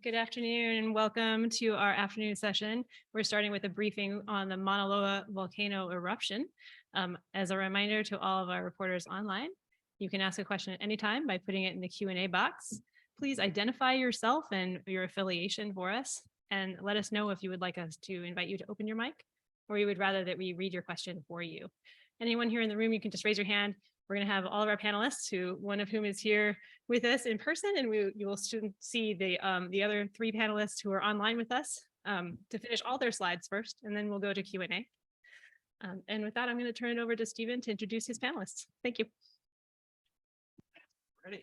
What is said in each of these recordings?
Good afternoon and welcome to our afternoon session. We're starting with a briefing on the Mauna Loa volcano eruption. As a reminder to all of our reporters online, you can ask a question at any time by putting it in the Q&A box. Please identify yourself and your affiliation for us and let us know if you would like us to invite you to open your mic or you would rather that we read your question for you. Anyone here in the room, you can just raise your hand. We're going to have all of our panelists, one of whom is here with us in person, and you will soon see the other three panelists who are online with us to finish all their slides first, and then we'll go to Q&A. And with that, I'm going to turn it over to Stephen to introduce his panelists. Thank you. Ready.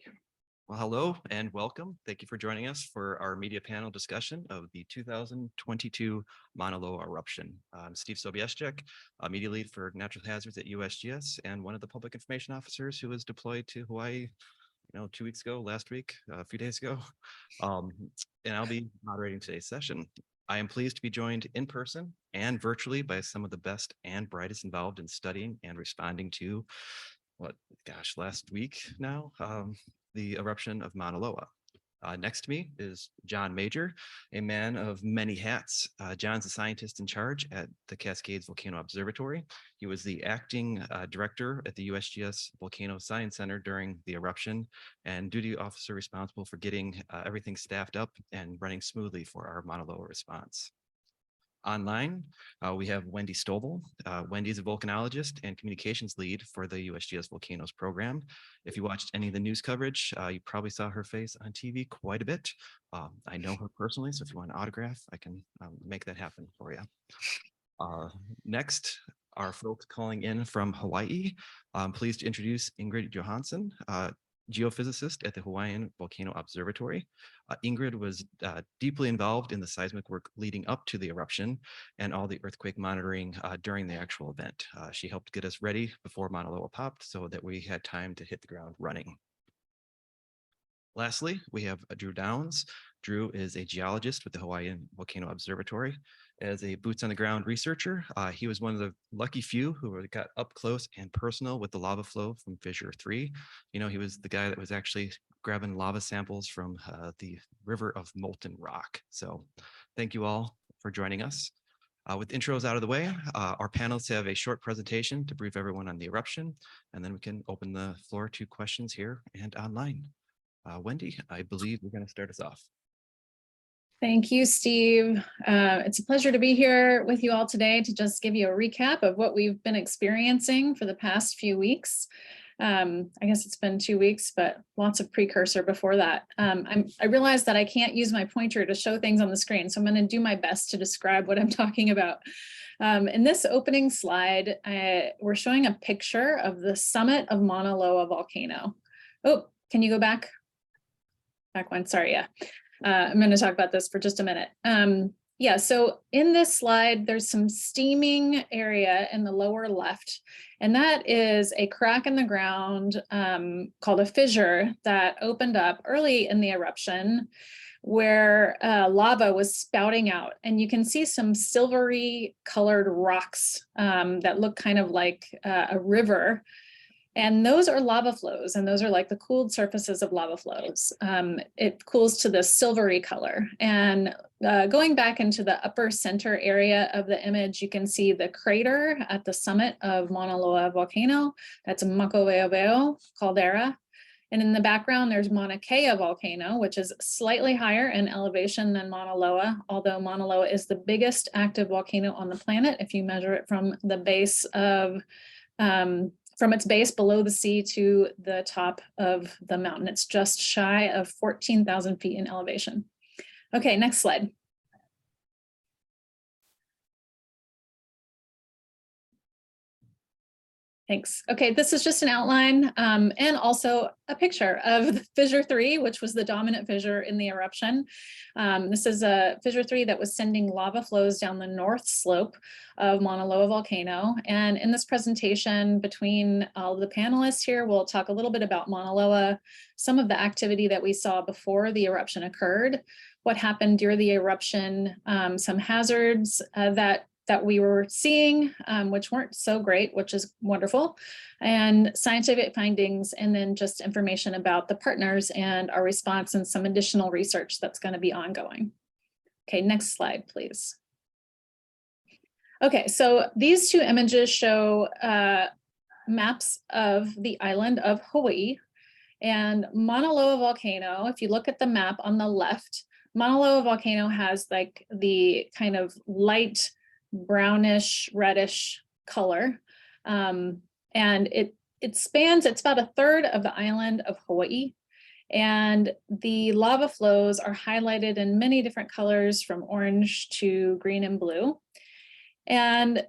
Well, hello and welcome. Thank you for joining us for our media panel discussion of the 2022 Mauna Loa eruption. I'm Steve Sobieschek, media lead for natural hazards at USGS and one of the public information officers who was deployed to Hawaii, 2 weeks ago, last week, a few days ago. And I'll be moderating today's session. I am pleased to be joined in person and virtually by some of the best and brightest involved in studying and responding to last week now, the eruption of Mauna Loa. Next to me is John Major, a man of many hats. John's a scientist in charge at the Cascades Volcano Observatory. He was the acting director at the USGS Volcano Science Center during the eruption and duty officer responsible for getting everything staffed up and running smoothly for our Mauna Loa response. Online, we have Wendy Stovall. Wendy is a volcanologist and communications lead for the USGS Volcanoes program. If you watched any of the news coverage, you probably saw her face on TV quite a bit. I know her personally, so if you want an autograph, I can make that happen for you. Next, our folks calling in from Hawaii. I'm pleased to introduce Ingrid Johansson, geophysicist at the Hawaiian Volcano Observatory. Ingrid was deeply involved in the seismic work leading up to the eruption and all the earthquake monitoring during the actual event. She helped get us ready before Mauna Loa popped so that we had time to hit the ground running. Lastly, we have Drew Downs. Drew is a geologist with the Hawaiian Volcano Observatory. As a boots on the ground researcher, he was one of the lucky few who got up close and personal with the lava flow from Fissure 3. He was the guy that was actually grabbing lava samples from the river of molten rock. So thank you all for joining us. With intros out of the way, our panelists have a short presentation to brief everyone on the eruption, and then we can open the floor to questions here and online. Wendy, I believe you're going to start us off. Thank you, Steve. It's a pleasure to be here with you all today to just give you a recap of what we've been experiencing for the past few weeks. I guess it's been 2 weeks, but lots of precursor before that. I realize that I can't use my pointer to show things on the screen, so I'm going to do my best to describe what I'm talking about. In this opening slide, we're showing a picture of the summit of Mauna Loa volcano. Oh, can you go back? Back one, sorry, yeah. I'm going to talk about this for just a minute. Yeah, so in this slide, there's some steaming area in the lower left, and that is a crack in the ground called a fissure that opened up early in the eruption where lava was spouting out. And you can see some silvery colored rocks that look kind of like a river. And those are lava flows, and those are like the cooled surfaces of lava flows. It cools to this silvery color. And going back into the upper center area of the image, you can see the crater at the summit of Mauna Loa volcano. That's Makoweoweo caldera. And in the background, there's Mauna Kea volcano, which is slightly higher in elevation than Mauna Loa, although Mauna Loa is the biggest active volcano on the planet if you measure it from the base of from its base below the sea to the top of the mountain. It's just shy of 14,000 feet in elevation. Okay, next slide. Thanks. Okay, this is just an outline and also a picture of Fissure 3, which was the dominant fissure in the eruption. This is a Fissure 3 that was sending lava flows down the north slope of Mauna Loa volcano. And in this presentation, between all the panelists here, we'll talk a little bit about Mauna Loa, some of the activity that we saw before the eruption occurred, what happened during the eruption, some hazards that that we were seeing, which weren't so great, which is wonderful, and scientific findings, and then just information about the partners and our response and some additional research that's going to be ongoing. Okay, next slide, please. Okay, so these two images show maps of the island of Hawaii, and Mauna Loa volcano. If you look at the map on the left, Mauna Loa volcano has like the kind of light brownish reddish color, and it spans, it's about a third of the island of Hawaii, and the lava flows are highlighted in many different colors from orange to green and blue. And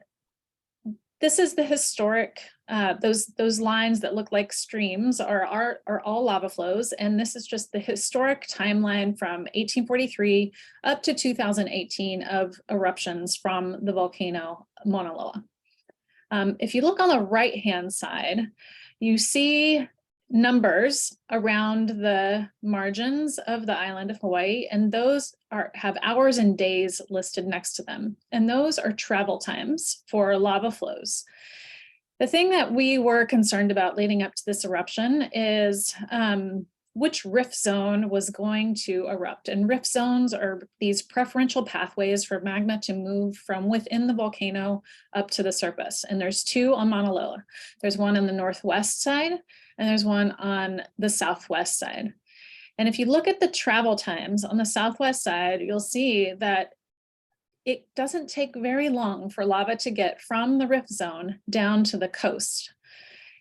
this is the historic, those lines that look like streams are all lava flows. And this is just the historic timeline from 1843 up to 2018 of eruptions from the volcano Mauna Loa. If you look on the right-hand side, you see numbers around the margins of the island of Hawaii, and those have hours and days listed next to them. And those are travel times for lava flows. The thing that we were concerned about leading up to this eruption is which rift zone was going to erupt. And rift zones are these preferential pathways for magma to move from within the volcano up to the surface. And there's two on Mauna Loa. There's one on the northwest side, and there's one on the southwest side. And if you look at the travel times on the southwest side, you'll see that it doesn't take very long for lava to get from the rift zone down to the coast.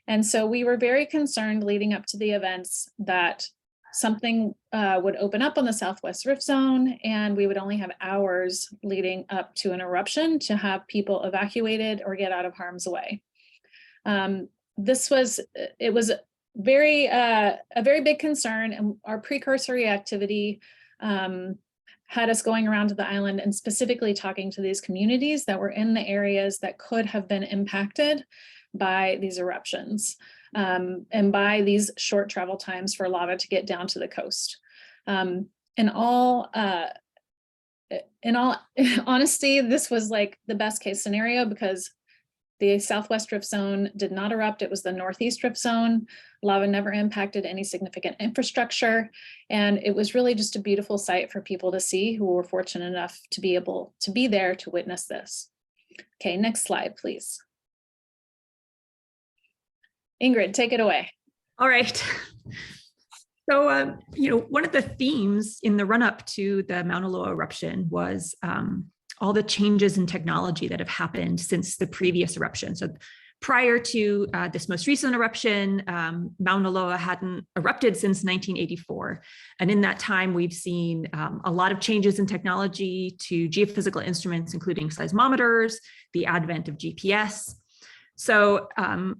And so we were very concerned leading up to the events that something would open up on the southwest rift zone, and we would only have hours leading up to an eruption to have people evacuated or get out of harm's way. It was a very big concern, and our precursory activity had us going around to the island and specifically talking to these communities that were in the areas that could have been impacted by these eruptions, and by these short travel times for lava to get down to the coast. In all honesty, this was like the best case scenario because the southwest drift zone did not erupt. It was the northeast drift zone. Lava never impacted any significant infrastructure. And it was really just a beautiful sight for people to see who were fortunate enough to be able to be there to witness this. Okay, next slide, please. Ingrid, take it away. All right. So, one of the themes in the run-up to the Mauna Loa eruption was all the changes in technology that have happened since the previous eruption. So prior to this most recent eruption, Mauna Loa hadn't erupted since 1984. And in that time, we've seen a lot of changes in technology to geophysical instruments, including seismometers, the advent of GPS. So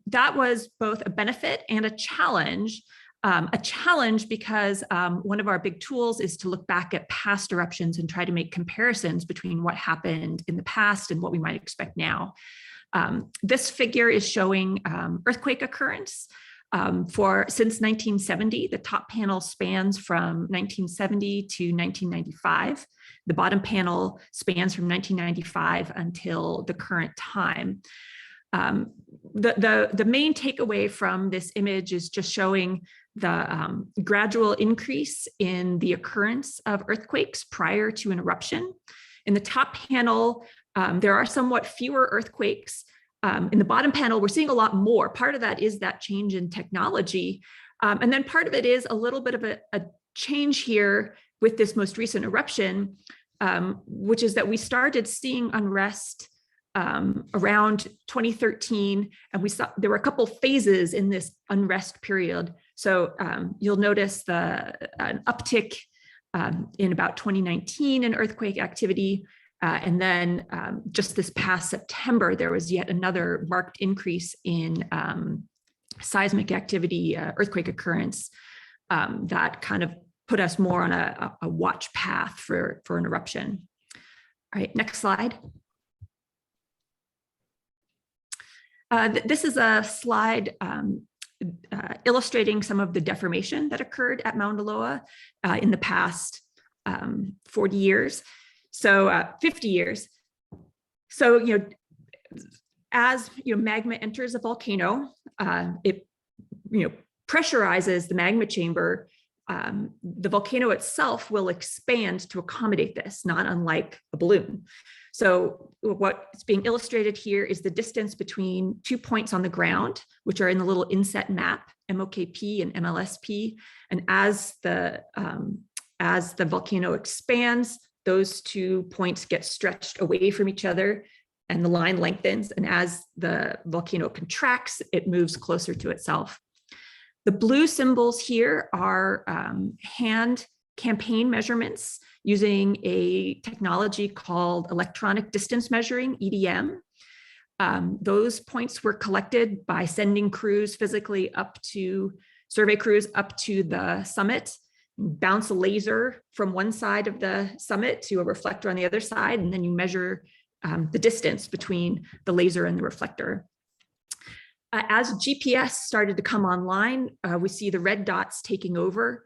that was both a benefit and a challenge. Because one of our big tools is to look back at past eruptions and try to make comparisons between what happened in the past and what we might expect now. This figure is showing earthquake occurrence since 1970. The top panel spans from 1970 to 1995. The bottom panel spans from 1995 until the current time. The main takeaway from this image is just showing the gradual increase in the occurrence of earthquakes prior to an eruption. In the top panel, there are somewhat fewer earthquakes. In the bottom panel, we're seeing a lot more. Part of that is that change in technology. And then part of it is a little bit of a change here with this most recent eruption, which is that we started seeing unrest around 2013, and we saw there were a couple phases in this unrest period. So you'll notice an uptick in about 2019 in earthquake activity, and then just this past September, there was yet another marked increase in seismic activity, earthquake occurrence that kind of put us more on a watch path for an eruption. All right, next slide. This is a slide illustrating some of the deformation that occurred at Mauna Loa in the past 40 years, so 50 years. So, as magma enters a volcano, it pressurizes the magma chamber. The volcano itself will expand to accommodate this, not unlike a balloon. So what's being illustrated here is the distance between 2 points on the ground, which are in the little inset map, MOKP and MLSP. And as the volcano expands, those 2 points get stretched away from each other and the line lengthens. And as the volcano contracts, it moves closer to itself. The blue symbols here are hand campaign measurements using a technology called electronic distance measuring, EDM. Those points were collected by sending crews physically survey crews up to the summit, bounce a laser from one side of the summit to a reflector on the other side, and then you measure the distance between the laser and the reflector. As GPS started to come online, we see the red dots taking over.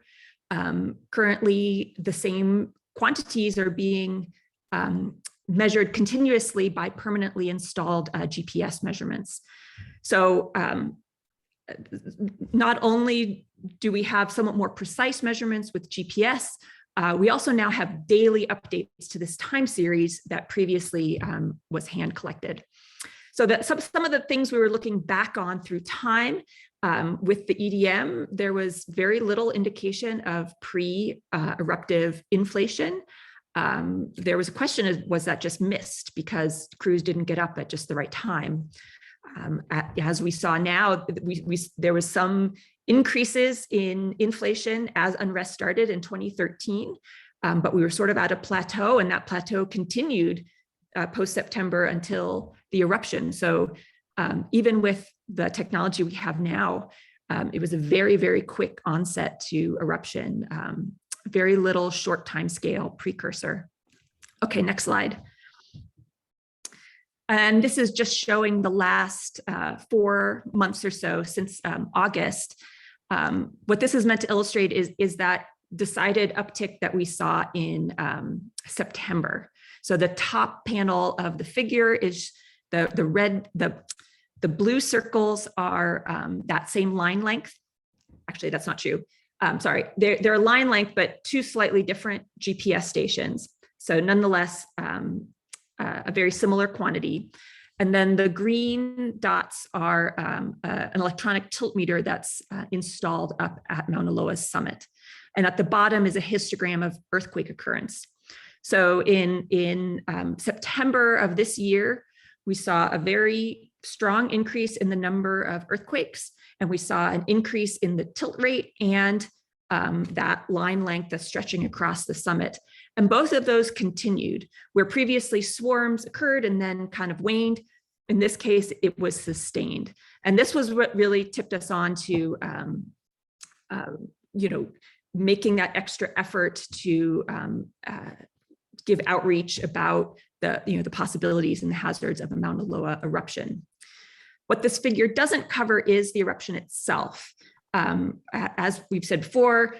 Currently, the same quantities are being measured continuously by permanently installed GPS measurements. So not only do we have somewhat more precise measurements with GPS, we also now have daily updates to this time series that previously was hand collected. So that some of the things we were looking back on through time with the EDM, there was very little indication of pre-eruptive inflation. There was a question, was that just missed because crews didn't get up at just the right time? As we saw now, there was some increases in inflation as unrest started in 2013, but we were sort of at a plateau, and that plateau continued post-September until the eruption. So even with the technology we have now, it was a very, very quick onset to eruption, very little short time scale precursor. Okay, next slide. And this is just showing the last 4 months or so since August. What this is meant to illustrate is that decided uptick that we saw in September. So the top panel of the figure is the blue circles are that same line length. Actually, that's not true. Sorry, they're a line length, but 2 slightly different GPS stations. So nonetheless, a very similar quantity. And then the green dots are an electronic tilt meter that's installed up at Mauna Loa's summit. And at the bottom is a histogram of earthquake occurrence. So in September of this year, we saw a very strong increase in the number of earthquakes, and we saw an increase in the tilt rate and that line length that's stretching across the summit. And both of those continued, where previously swarms occurred and then kind of waned. In this case, it was sustained. And this was what really tipped us on to making that extra effort to give outreach about the possibilities and the hazards of a Mauna Loa eruption. What this figure doesn't cover is the eruption itself. As we've said before,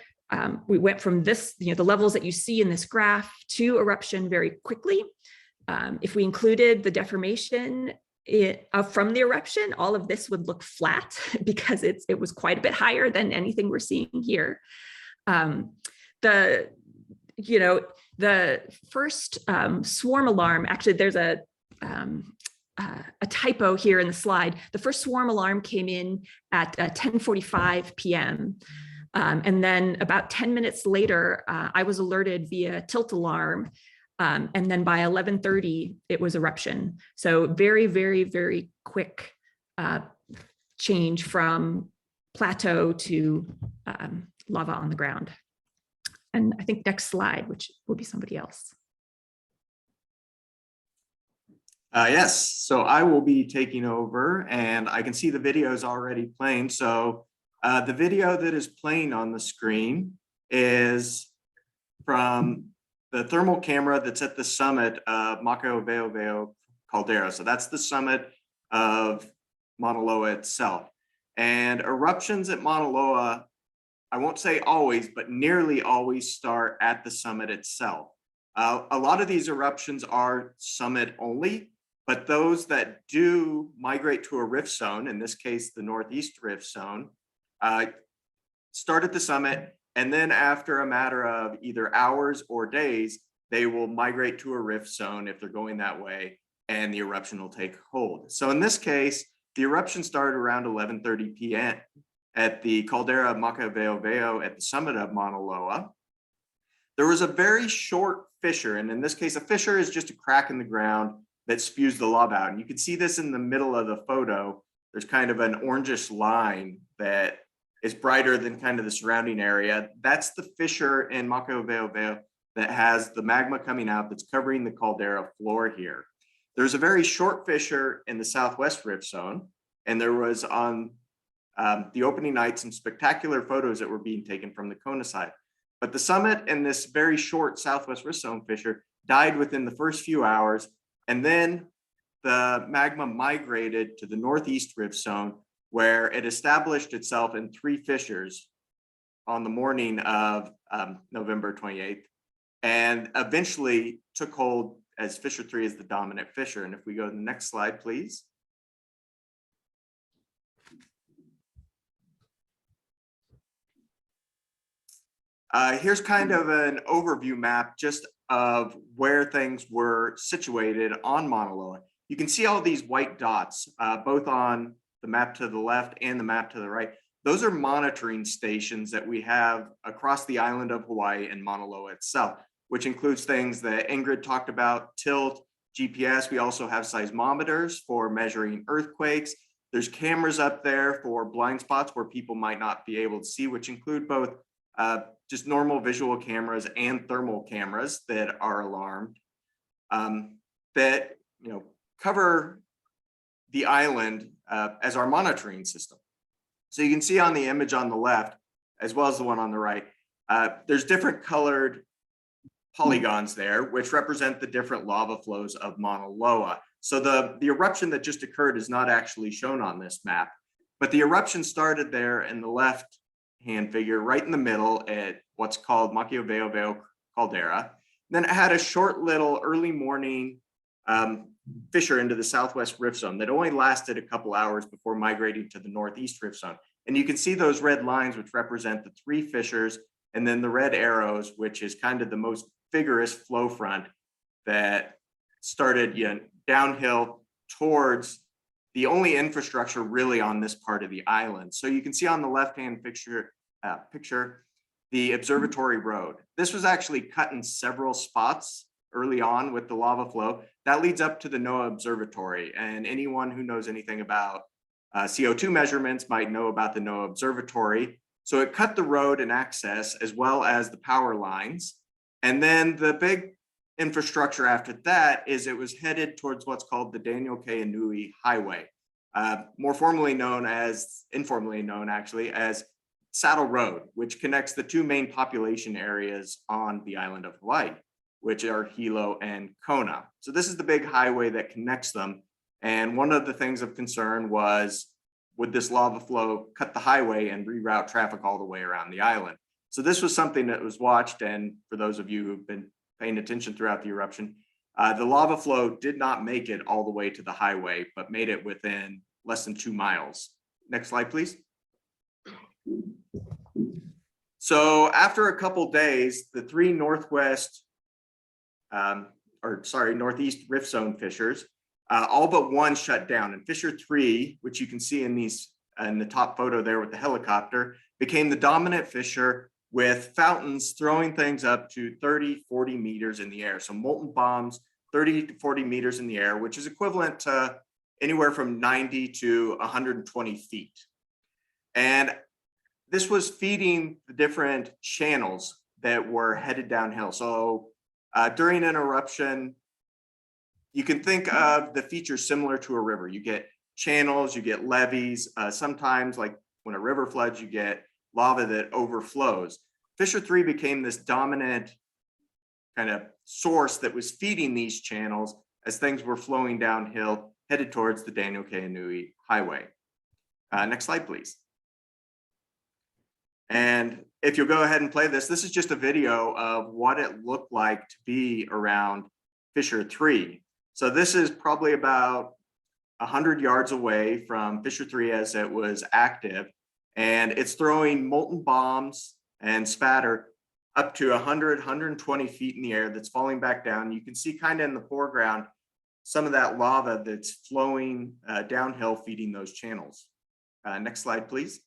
we went from this, the levels that you see in this graph to eruption very quickly. If we included the deformation from the eruption, all of this would look flat because it was quite a bit higher than anything we're seeing here. The first swarm alarm, actually there's a typo here in the slide. The first swarm alarm came in at 10:45 p.m. And then about 10 minutes later, I was alerted via tilt alarm. And then by 11:30, it was eruption. So very, very, very quick change from plateau to lava on the ground. And I think next slide, which will be somebody else. Yes, so I will be taking over, and I can see the video is already playing. So the video that is playing on the screen is from the thermal camera that's at the summit of Maka'ove'oveo caldera. So that's the summit of Mauna Loa itself. And eruptions at Mauna Loa, I won't say always, but nearly always start at the summit itself. A lot of these eruptions are summit only, But those that do migrate to a rift zone, in this case, the northeast rift zone, start at the summit, and then after a matter of either hours or days, they will migrate to a rift zone if they're going that way, and the eruption will take hold. So in this case, the eruption started around 11:30 p.m. at the caldera of Maka'aweoweo at the summit of Mauna Loa. There was a very short fissure, and in this case, a fissure is just a crack in the ground that spews the lava out. And you can see this in the middle of the photo. There's kind of an orangish line that is brighter than kind of the surrounding area. That's the fissure in Maka'aweoweo that has the magma coming out that's covering the caldera floor here. There's a very short fissure in the southwest rift zone, and there was on the opening night some spectacular photos that were being taken from the Kona side. But the summit and this very short southwest rift zone fissure died within the first few hours, and then the magma migrated to the northeast rift zone, where it established itself in 3 fissures on the morning of November 28th, and eventually took hold as fissure 3 is the dominant fissure. And if we go to the next slide, please. Here's kind of an overview map just of where things were situated on Mauna Loa. You can see all these white dots, both on the map to the left and the map to the right. Those are monitoring stations that we have across the island of Hawaii and Mauna Loa itself, which includes things that Ingrid talked about, tilt, GPS. We also have seismometers for measuring earthquakes. There's cameras up there for blind spots where people might not be able to see, which include both just normal visual cameras and thermal cameras that are alarmed, that cover the island as our monitoring system. So you can see on the image on the left, as well as the one on the right, there's different colored polygons there, which represent the different lava flows of Mauna Loa. So the eruption that just occurred is not actually shown on this map, but the eruption started there in the left hand figure, right in the middle at what's called Maka'aweoweo caldera. Then it had a short little early morning fissure into the southwest rift zone that only lasted a couple hours before migrating to the northeast rift zone. And you can see those red lines, which represent the 3 fissures, and then the red arrows, which is kind of the most vigorous flow front that started downhill towards the only infrastructure really on this part of the island. So you can see on the left-hand picture, the Observatory Road. This was actually cut in several spots early on with the lava flow. That leads up to the NOAA Observatory. And anyone who knows anything about CO2 measurements might know about the NOAA Observatory. So it cut the road and access as well as the power lines. And then the big infrastructure after that is it was headed towards what's called the Daniel K. Inouye Highway, more informally known actually as Saddle Road, which connects the 2 main population areas on the island of Hawaii, which are Hilo and Kona. So this is the big highway that connects them. And one of the things of concern was, would this lava flow cut the highway and reroute traffic all the way around the island? So this was something that was watched, and for those of you who've been paying attention throughout the eruption, the lava flow did not make it all the way to the highway, but made it within less than 2 miles. Next slide, please. So after a couple days, the 3 northeast rift zone fissures, all but one shut down. And fissure 3, which you can see in the top photo there with the helicopter, became the dominant fissure, with fountains throwing things up to 30, 40 meters in the air. So molten bombs, 30 to 40 meters in the air, which is equivalent to anywhere from 90 to 120 feet. And this was feeding the different channels that were headed downhill. So during an eruption, you can think of the features similar to a river. You get channels, you get levees. Sometimes, like when a river floods, you get lava that overflows. Fissure 3 became this dominant kind of source that was feeding these channels as things were flowing downhill, headed towards the Daniel K. Inouye Highway. Next slide, please. And if you'll go ahead and play this, this is just a video of what it looked like to be around fissure 3. So this is probably about 100 yards away from Fissure 3 as it was active, and it's throwing molten bombs and spatter up to 100, 120 feet in the air that's falling back down. You can see kind of in the foreground some of that lava that's flowing downhill, feeding those channels. Next slide, please.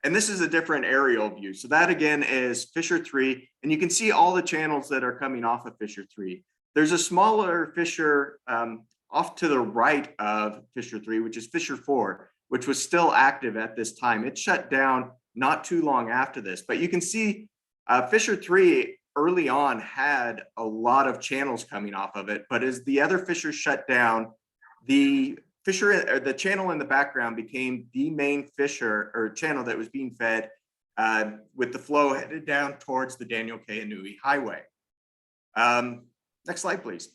And this is a different aerial view. So that again is Fissure 3, and you can see all the channels that are coming off of Fissure 3. There's a smaller fissure off to the right of Fissure 3, which is Fissure 4, which was still active at this time. It shut down not too long after this, but you can see Fissure 3 early on had a lot of channels coming off of it, but as the other fissures shut down, the fissure, or the channel in the background, became the main fissure or channel that was being fed with the flow headed down towards the Daniel K. Inouye Highway. Next slide, please.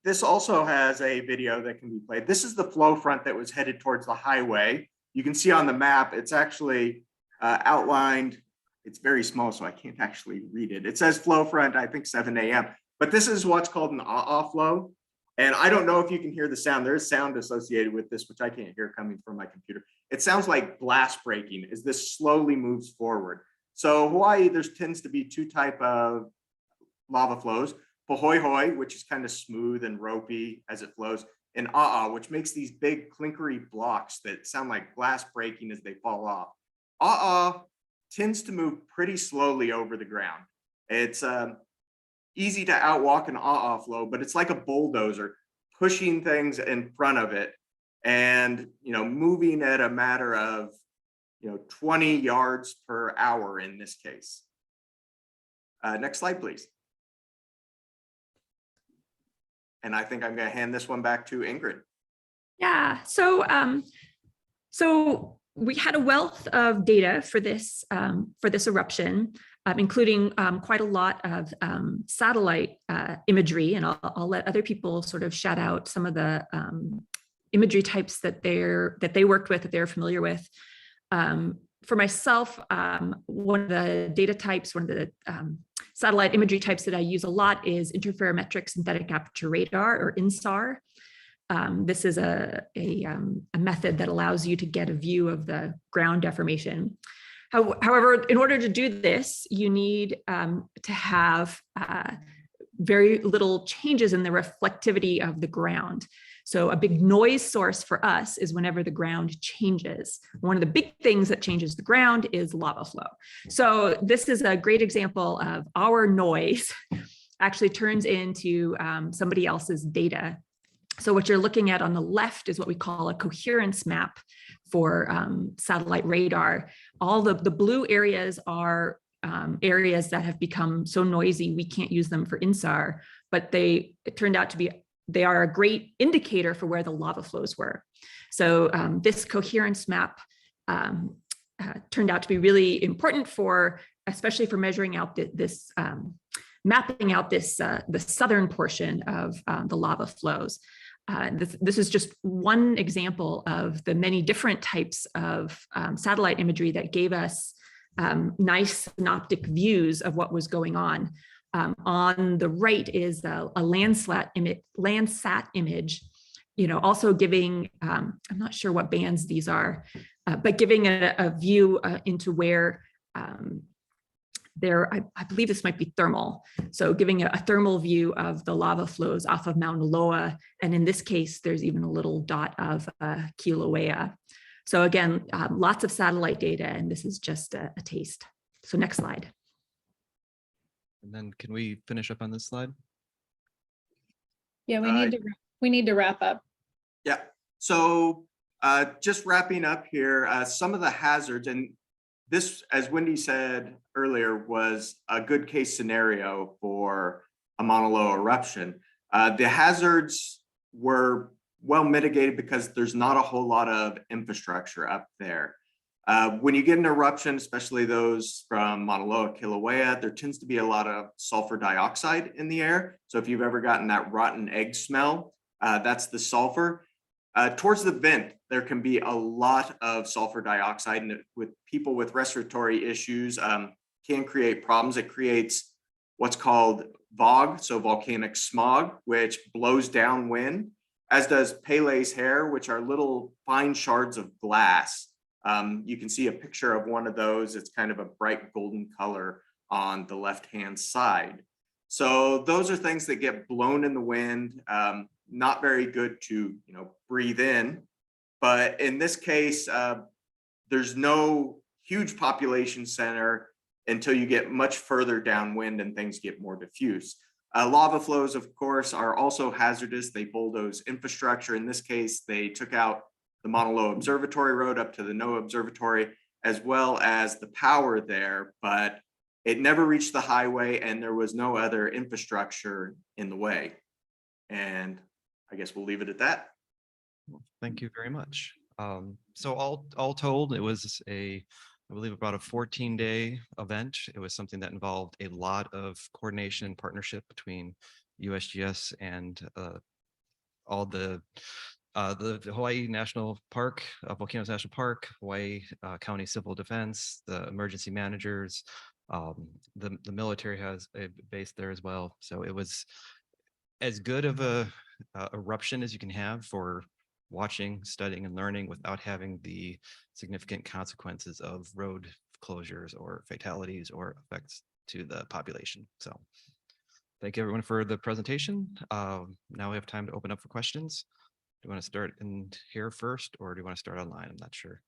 This also has a video that can be played. This is the flow front that was headed towards the highway. You can see on the map, it's actually outlined. It's very small, so I can't actually read it. It says flow front, I think 7 a.m. But this is what's called an flow. And I don't know if you can hear the sound. There is sound associated with this, which I can't hear coming from my computer. It sounds like glass breaking as this slowly moves forward. So Hawaii, there tends to be two types of lava flows. Pahoehoe, which is kind of smooth and ropey as it flows, and which makes these big clinkery blocks that sound like glass breaking as they fall off. Tends to move pretty slowly over the ground. It's easy to outwalk an flow, but it's like a bulldozer pushing things in front of it and, moving at a matter of, 20 yards per hour in this case. Next slide, please. And I think I'm going to hand this one back to Ingrid. Yeah, so we had a wealth of data for this eruption, including quite a lot of satellite imagery, and I'll let other people sort of shout out some of the imagery types that they worked with, that they're familiar with. For myself, one of the data types, one of the satellite imagery types that I use a lot is interferometric synthetic aperture radar, or INSAR. This is a method that allows you to get a view of the ground deformation. However, in order to do this, you need to have very little changes in the reflectivity of the ground. So a big noise source for us is whenever the ground changes. One of the big things that changes the ground is lava flow. So this is a great example of our noise actually turns into somebody else's data. So what you're looking at on the left is what we call a coherence map for satellite radar. All the blue areas are areas that have become so noisy we can't use them for INSAR, but it turned out to be, they are a great indicator for where the lava flows were. So this coherence map turned out to be really important especially for measuring out this, mapping out this, the southern portion of the lava flows. This is just one example of the many different types of satellite imagery that gave us nice synoptic views of what was going on. On the right is a Landsat image, also giving, I'm not sure what bands these are, but giving a view into where I believe this might be thermal. So giving a thermal view of the lava flows off of Mauna Loa. And in this case, there's even a little dot of Kilauea. So again, lots of satellite data, and this is just a taste. So next slide. And then can we finish up on this slide? Yeah, we need to wrap up. Yeah, so just wrapping up here, some of the hazards, and this, as Wendy said earlier, was a good case scenario for a Mauna Loa eruption. The hazards were well mitigated because there's not a whole lot of infrastructure up there. When you get an eruption, especially those from Mauna Loa, Kilauea, there tends to be a lot of sulfur dioxide in the air. So if you've ever gotten that rotten egg smell, that's the sulfur. Towards the vent, there can be a lot of sulfur dioxide, and with people with respiratory issues, can create problems. It creates what's called VOG, so volcanic smog, which blows downwind, as does Pele's hair, which are little fine shards of glass. You can see a picture of one of those. It's kind of a bright golden color on the left-hand side. So those are things that get blown in the wind, not very good to breathe in. But in this case, there's no huge population center until you get much further downwind and things get more diffuse. Lava flows, of course, are also hazardous. They bulldoze infrastructure. In this case, they took out the Mauna Loa Observatory Road up to the NOAA Observatory, as well as the power there, but it never reached the highway and there was no other infrastructure in the way. And I guess we'll leave it at that. Thank you very much. So all told, it was I believe about a 14-day event. It was something that involved a lot of coordination and partnership between USGS and all the Hawaii National Park, Volcanoes National Park, Hawaii County Civil Defense, the emergency managers, the military has a base there as well. So it was as good of a eruption as you can have for watching, studying, and learning without having the significant consequences of road closures or fatalities or effects to the population. So thank you everyone for the presentation. Now we have time to open up for questions. Do you want to start in here first, or do you want to start online? I'm not sure.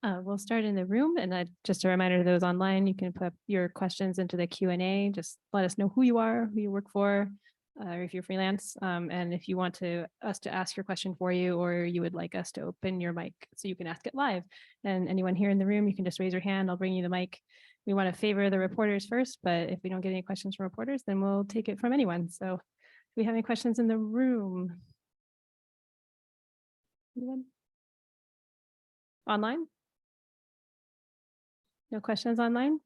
We'll start in the room, and just a reminder to those online, you can put your questions into the Q&A. Just let us know who you are, who you work for, or if you're freelance, and if you want us to ask your question for you, or you would like us to open your mic so you can ask it live. And anyone here in the room, you can just raise your hand. I'll bring you the mic. We want to favor the reporters first, but if we don't get any questions from reporters, then we'll take it from anyone. So do we have any questions in the room? Anyone? Online? No questions online?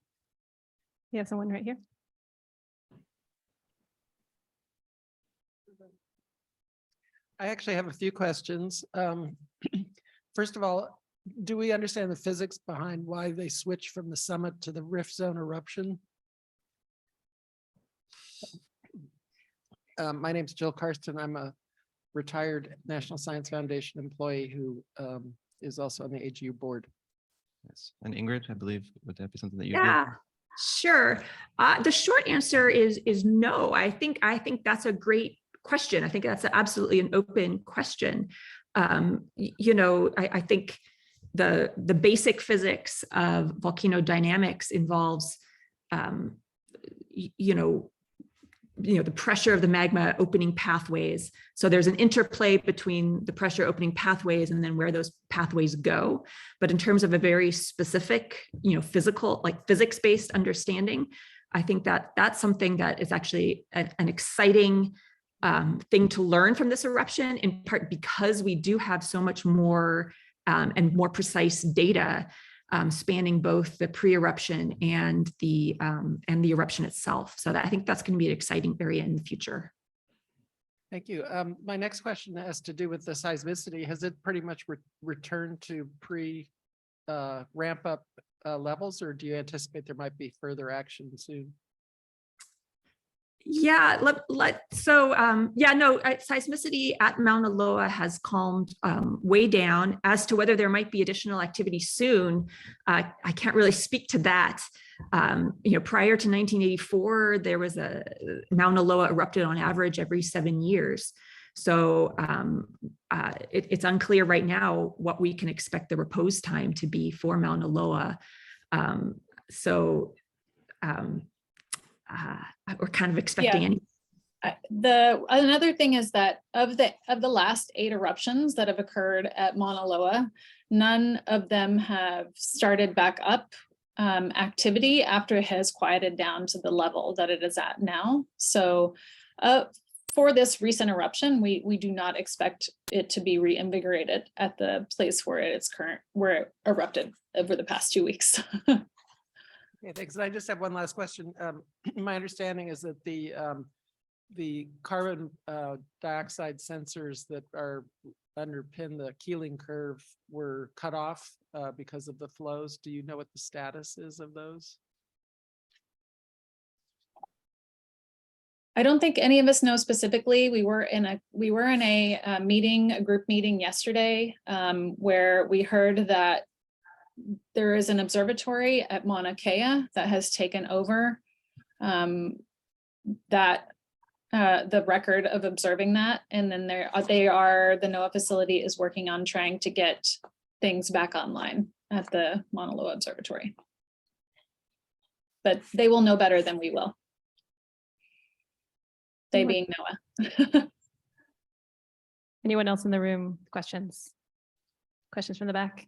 We have someone right here. I actually have a few questions. First of all, do we understand the physics behind why they switch from the summit to the rift zone eruption? My name is Jill Karsten. I'm a retired National Science Foundation employee who is also on the AGU board. Yes. And Ingrid, I believe, would that be something that you Yeah, sure. The short answer is no. I think that's a great question. I think that's absolutely an open question. I think the basic physics of volcano dynamics involves, the pressure of the magma opening pathways. So there's an interplay between the pressure opening pathways and then where those pathways go. But in terms of a very specific, physical, like physics-based understanding, I think that that's something that is actually an exciting thing to learn from this eruption, in part because we do have so much more and more precise data spanning both the pre-eruption and the eruption itself. So I think that's going to be an exciting area in the future. Thank you. My next question has to do with the seismicity. Has it pretty much returned to pre-ramp up levels, or do you anticipate there might be further action soon? Yeah, seismicity at Mauna Loa has calmed way down. As to whether there might be additional activity soon, I can't really speak to that. Prior to 1984, there was Mauna Loa erupted on average every 7 years. So it's unclear right now what we can expect the repose time to be for Mauna Loa. We're kind of expecting any. Another thing is that of the last 8 eruptions that have occurred at Mauna Loa, none of them have started back up activity after it has quieted down to the level that it is at now. So for this recent eruption, we do not expect it to be reinvigorated at the place where it erupted over the past 2 weeks. Okay, thanks. And I just have one last question. My understanding is that the the carbon dioxide sensors that are underpin the Keeling curve were cut off because of the flows. Do you know what the status is of those? I don't think any of us know specifically. We were in a meeting, a group meeting yesterday, where we heard that there is an observatory at Mauna Loa that has taken over the record of observing that, and then the NOAA facility is working on trying to get things back online at the Mauna Loa Observatory. But they will know better than we will. They being NOAA. Anyone else in the room? Questions? Questions from the back?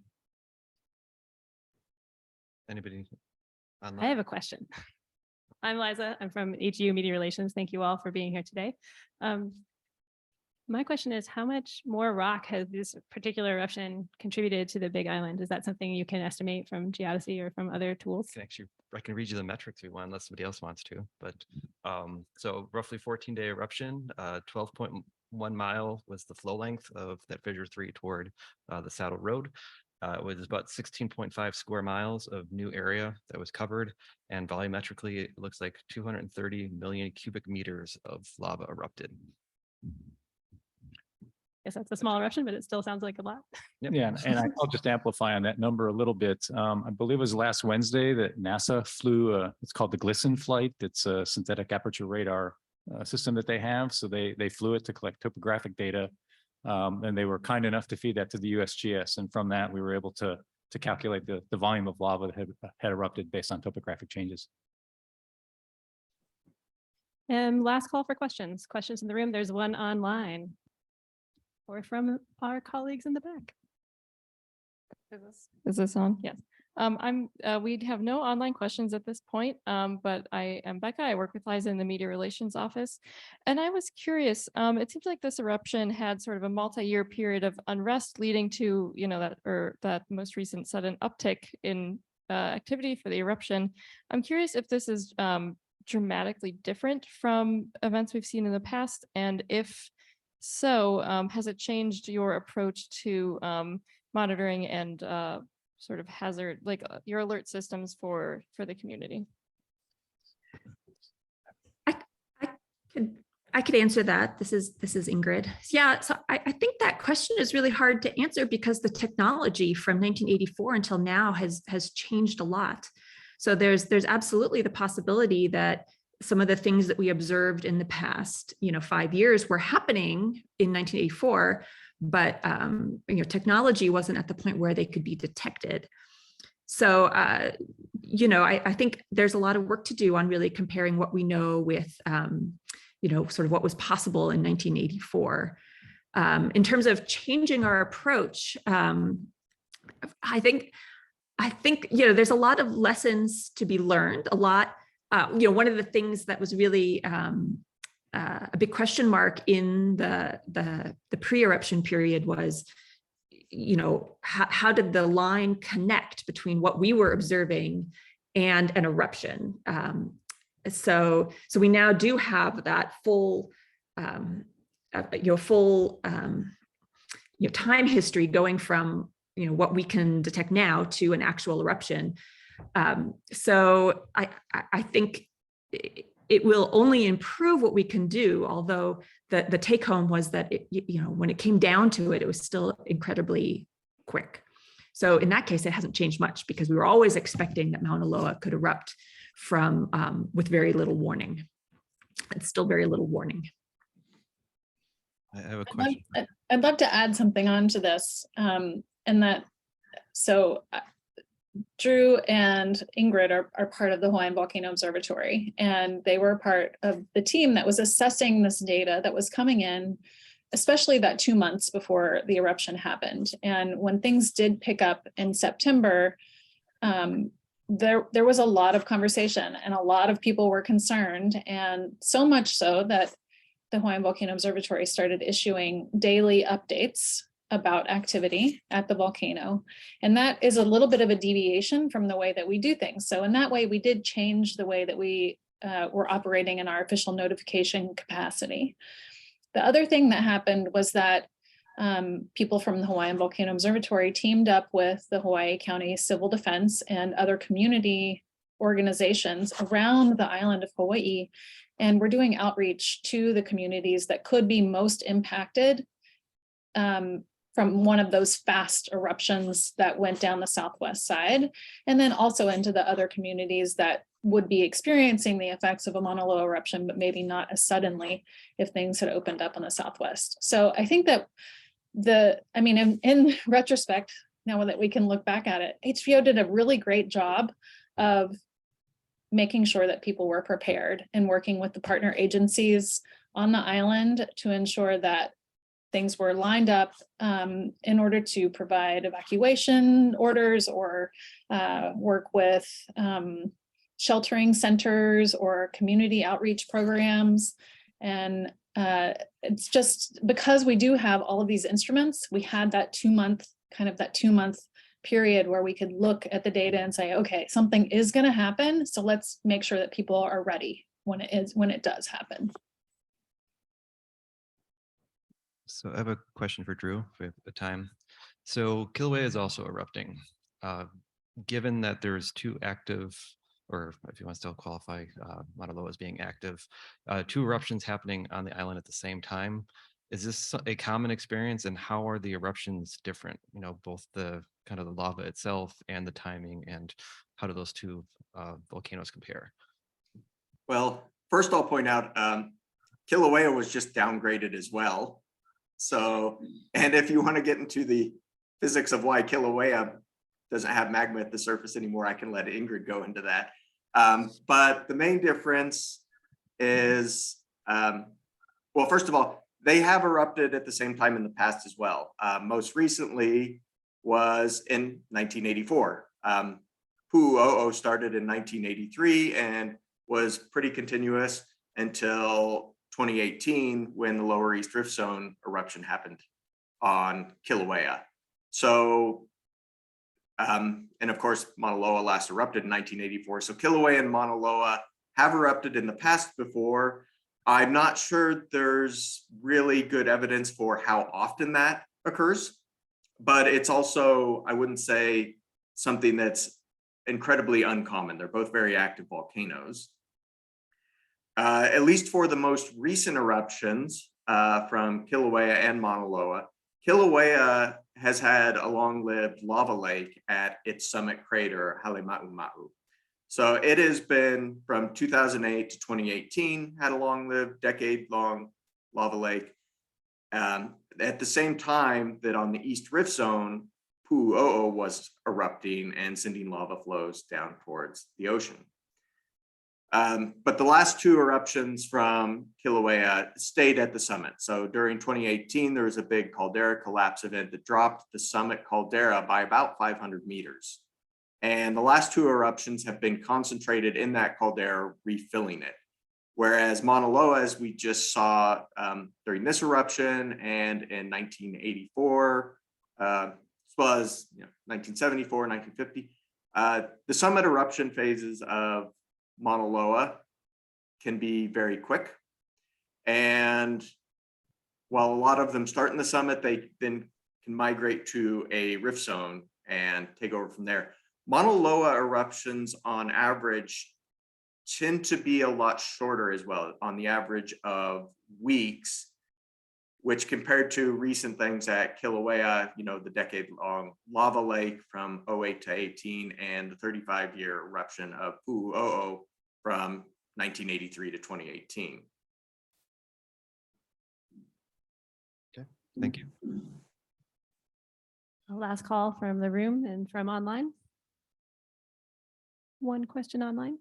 Anybody? I have a question. I'm Liza. I'm from AGU Media Relations. Thank you all for being here today. My question is, how much more rock has this particular eruption contributed to the Big Island? Is that something you can estimate from geodesy or from other tools? I can read you the metrics we want, unless somebody else wants to. But so roughly 14-day eruption, 12.1 mile was the flow length of that fissure 3 toward the Saddle Road. It was about 16.5 square miles of new area that was covered, and volumetrically, it looks like 230 million cubic meters of lava erupted. Yes, that's a small eruption, but it still sounds like a lot. Yep. Yeah, and I'll just amplify on that number a little bit. I believe it was last Wednesday that NASA flew, it's called the GLISTEN flight. It's a synthetic aperture radar system that they have. So they flew it to collect topographic data. And they were kind enough to feed that to the USGS. And from that, we were able to calculate the volume of lava that had erupted based on topographic changes. And last call for questions. Questions in the room. There's one online or from our colleagues in the back. Is this on? Yes. We have no online questions at this point, but I am Becca. I work with Liza in the Media Relations Office. And I was curious, it seems like this eruption had sort of a multi-year period of unrest leading to, that most recent sudden uptick in activity for the eruption. I'm curious if this is dramatically different from events we've seen in the past, and if so, has it changed your approach to monitoring and sort of hazard, like your alert systems for the community? I could answer that. This is Ingrid. Yeah, so I think that question is really hard to answer because the technology from 1984 until now has changed a lot. So there's absolutely the possibility that some of the things that we observed in the past, 5 years were happening in 1984, but technology wasn't at the point where they could be detected. So, I think there's a lot of work to do on really comparing what we know with, sort of what was possible in 1984. In terms of changing our approach, I think there's a lot of lessons to be learned. A lot, one of the things that was really a big question mark in the pre-eruption period was, how did the line connect between what we were observing and an eruption? So we now do have that full, time history going from what we can detect now to an actual eruption. So I think it will only improve what we can do, although the take home was that when it came down to it, it was still incredibly quick. So in that case, it hasn't changed much because we were always expecting that Mauna Loa could erupt with very little warning. It's still very little warning. I have a question. I'd love to add something on to this, Drew and Ingrid are part of the Hawaiian Volcano Observatory, and they were part of the team that was assessing this data that was coming in, especially that 2 months before the eruption happened. And when things did pick up in September, there was a lot of conversation and a lot of people were concerned, and so much so that the Hawaiian Volcano Observatory started issuing daily updates about activity at the volcano. And that is a little bit of a deviation from the way that we do things. So in that way, we did change the way that we were operating in our official notification capacity. The other thing that happened was that people from the Hawaiian Volcano Observatory teamed up with the Hawaii County Civil Defense and other community organizations around the island of Hawaii. And we're doing outreach to the communities that could be most impacted from one of those fast eruptions that went down the southwest side, and then also into the other communities that would be experiencing the effects of a Mauna Loa eruption, but maybe not as suddenly if things had opened up in the southwest. So I think that in retrospect, now that we can look back at it, HBO did a really great job of making sure that people were prepared and working with the partner agencies on the island to ensure that things were lined up in order to provide evacuation orders or work with sheltering centers or community outreach programs. And it's just because we do have all of these instruments, we had that 2-month period where we could look at the data and say, okay, something is going to happen. So let's make sure that people are ready when it does happen. So I have a question for Drew if we have the time. So Kilauea is also erupting. Given that there's 2 active, or if you want to still qualify Mauna Loa as being active, 2 eruptions happening on the island at the same time, is this a common experience, and how are the eruptions different? You know, both the kind of the lava itself and the timing, and how do those 2 volcanoes compare? Well, first I'll point out Kilauea was just downgraded as well. So, and if you want to get into the physics of why Kilauea doesn't have magma at the surface anymore, I can let Ingrid go into that. But the main difference is, well, first of all, they have erupted at the same time in the past as well. Most recently was in 1984. Pu'u'o'o started in 1983 and was pretty continuous until 2018 when the Lower East Rift Zone eruption happened on Kilauea. So, and of course, Mauna Loa last erupted in 1984. So Kilauea and Mauna Loa have erupted in the past before. I'm not sure there's really good evidence for how often that occurs, but it's also, I wouldn't say something that's incredibly uncommon. They're both very active volcanoes. At least for the most recent eruptions from Kilauea and Mauna Loa, Kilauea has had a long-lived lava lake at its summit crater, Halema'uma'u. So it has been from 2008 to 2018, had a long-lived, decade-long lava lake. At the same time that on the East Rift Zone, Pu'u'o'o was erupting and sending lava flows down towards the ocean. But the last 2 eruptions from Kilauea stayed at the summit. So during 2018, there was a big caldera collapse event that dropped the summit caldera by about 500 meters. And the last 2 eruptions have been concentrated in that caldera, refilling it. Whereas Mauna Loa, as we just saw during this eruption and in 1984, as well as 1974, 1950, the summit eruption phases of Mauna Loa can be very quick. And while a lot of them start in the summit, they then can migrate to a rift zone and take over from there. Mauna Loa eruptions on average tend to be a lot shorter as well, on the average of weeks, which compared to recent things at Kilauea, the decade-long lava lake from 08 to 18 and the 35-year eruption of Pu'u'o'o from 1983 to 2018. Okay, thank you. Last call from the room and from online. One question online.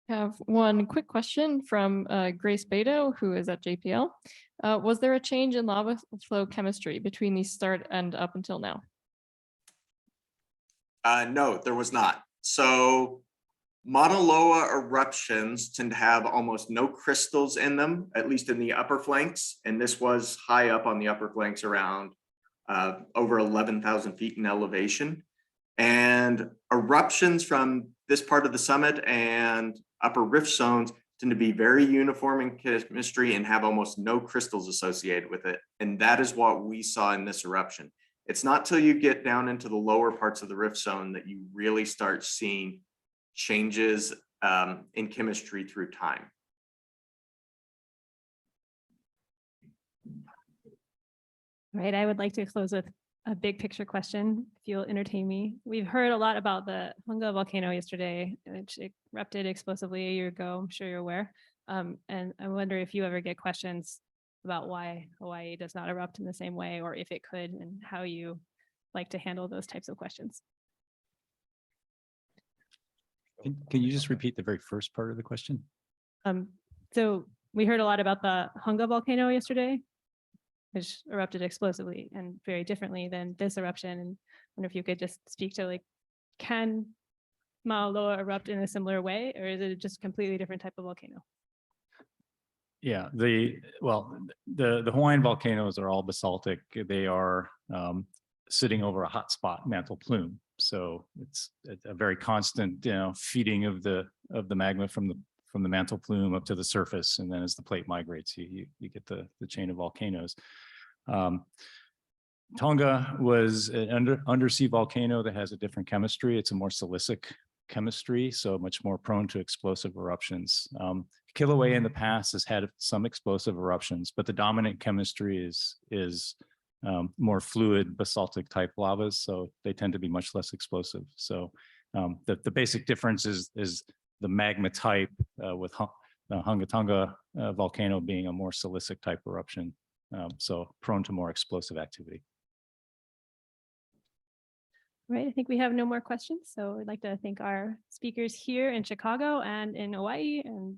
Have one quick question from Grace Beto, who is at JPL. Was there a change in lava flow chemistry between the start and up until now? No, there was not. So Mauna Loa eruptions tend to have almost no crystals in them, at least in the upper flanks. And this was high up on the upper flanks around over 11,000 feet in elevation. And eruptions from this part of the summit and upper rift zones tend to be very uniform in chemistry and have almost no crystals associated with it. And that is what we saw in this eruption. It's not till you get down into the lower parts of the rift zone that you really start seeing changes in chemistry through time. Right, I would like to close with a big picture question, if you'll entertain me. We've heard a lot about the Hunga volcano yesterday, which erupted explosively a year ago. I'm sure you're aware. And I wonder if you ever get questions about why Hawaii does not erupt in the same way, or if it could, and how you like to handle those types of questions. Can you just repeat the very first part of the question? So we heard a lot about the Hunga volcano yesterday, which erupted explosively and very differently than this eruption. And I wonder if you could just speak to, like, can Mauna Loa erupt in a similar way, or is it just a completely different type of volcano? Yeah, the Hawaiian volcanoes are all basaltic. They are sitting over a hotspot mantle plume. So it's a very constant, feeding of the magma from the mantle plume up to the surface, and then as the plate migrates, you get the chain of volcanoes. Tonga was an undersea volcano that has a different chemistry. It's a more silicic chemistry, so much more prone to explosive eruptions. Kilauea in the past has had some explosive eruptions, but the dominant chemistry is more fluid basaltic type lavas, so they tend to be much less explosive. So the basic difference is the magma type, with the Hunga Tonga volcano being a more silicic type eruption, so prone to more explosive activity. Right, I think we have no more questions. So I'd like to thank our speakers here in Chicago and in Hawaii. And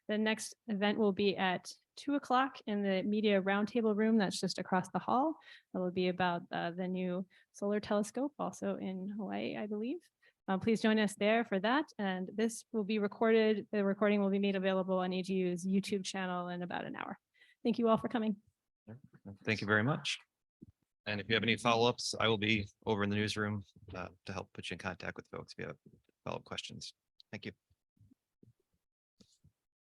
the next event will be at 2 o'clock in the media roundtable room that's just across the hall. It will be about the new solar telescope, also in Hawaii, I believe. Please join us there for that. And this will be recorded. The recording will be made available on AGU's YouTube channel in about an hour. Thank you all for coming. Thank you very much. And if you have any follow-ups, I will be over in the newsroom to help put you in contact with folks if you have follow-up questions. Thank you.